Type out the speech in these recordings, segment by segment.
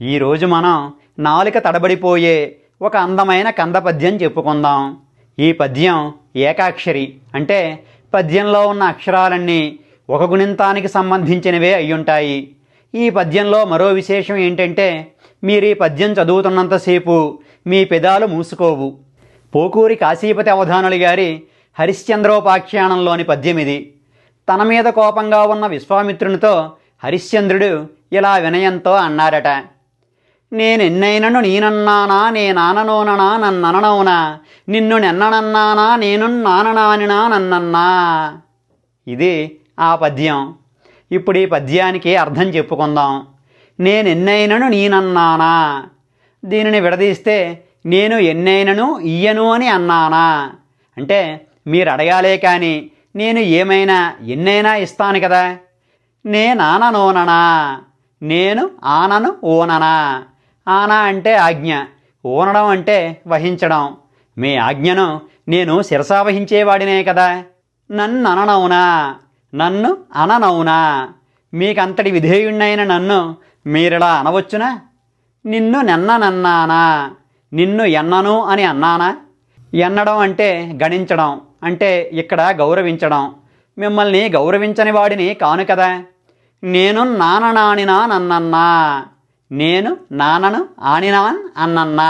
ఈరోజు మనం నాలుక తడబడిపోయే ఒక అందమైన కంద పద్యం చెప్పుకుందాం. ఈ పద్యం ఏకాక్షరి అంటే పద్యంలో ఉన్న అక్షరాలన్నీ ఒక గుణింతానికి సంబంధించినవే అయ్యుంటాయి. ఈ పద్యంలో మరో విశేషం ఏంటంటే మీరు ఈ పద్యం చదువుతున్నంతసేపు మీ పెదాలు మూసుకోవు. పోకూరి కాశీపతి అవధానులు గారి హరిశ్చంద్రోపాఖ్యానంలోని పద్యం ఇది. తన మీద కోపంగా ఉన్న విశ్వామిత్రునితో హరిశ్చంద్రుడు ఇలా వినయంతో అన్నారట: నేనెన్నైనను నీనన్నానా నేనాననోననా నన్నననవునా నిన్ను నెన్ననన్నానా నేను నాననానినా నన్నన్నా. ఇది ఆ పద్యం. ఇప్పుడు ఈ పద్యానికి అర్థం చెప్పుకుందాం. నేనెన్నైనను నీనన్నానా, దీనిని విడదీస్తే నేను ఎన్నైనను ఇయ్యను అని అన్నానా అంటే మీరు అడగాలే కానీ నేను ఏమైనా ఎన్నైనా ఇస్తాను కదా. నేనాననోననా, నేను ఆనను ఓననా. ఆనా అంటే ఆజ్ఞ, ఓనడం అంటే వహించడం. మీ ఆజ్ఞను నేను శిరసావహించేవాడినే కదా. నన్నననవునా, నన్ను అననవునా. మీకంతటి విధేయుణ్ణైన నన్ను మీరిలా అనవచ్చునా. నిన్ను నెన్ననన్నానా, నిన్ను ఎన్నను అని అన్నానా. ఎన్నడం అంటే గణించడం, అంటే ఇక్కడ గౌరవించడం. మిమ్మల్ని గౌరవించని వాడిని కాను కదా. నేను నాననానినా నన్నన్నా, నేను నానను ఆనినా అన్నన్నా.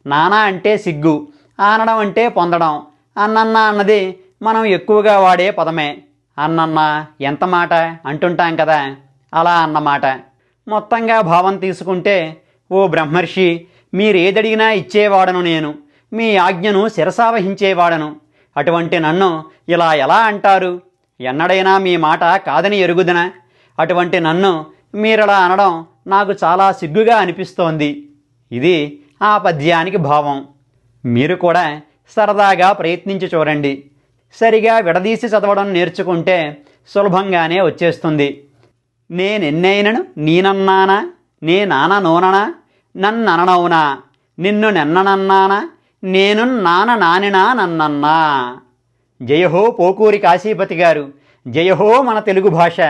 నానా అంటే సిగ్గు, ఆనడం అంటే పొందడం. అన్నన్నా అన్నది మనం ఎక్కువగా వాడే పదమే. అన్నన్నా ఎంత మాట అంటుంటాం కదా, అలా అన్నమాట. మొత్తంగా భావం తీసుకుంటే, ఓ బ్రహ్మర్షి, మీరేదడిగినా ఇచ్చేవాడను నేను, మీ ఆజ్ఞను శిరసావహించేవాడను. అటువంటి నన్ను ఇలా ఎలా అంటారు? ఎన్నడైనా మీ మాట కాదని ఎరుగుదనా? అటువంటి నన్ను మీరలా అనడం నాకు చాలా సిగ్గుగా అనిపిస్తోంది. ఇది ఆ పద్యానికి భావం. మీరు కూడా సరదాగా ప్రయత్నించి చూడండి. సరిగా విడదీసి చదవడం నేర్చుకుంటే సులభంగానే వచ్చేస్తుంది. నేనెన్నైనను నీనన్నానా నేనాననోననా నన్నననవునా నిన్ను నెన్ననన్నానా నేను నాననానినా నన్నన్నా. జయహో పోకూరి కాశీపతి గారు, జయహో మన తెలుగు భాష.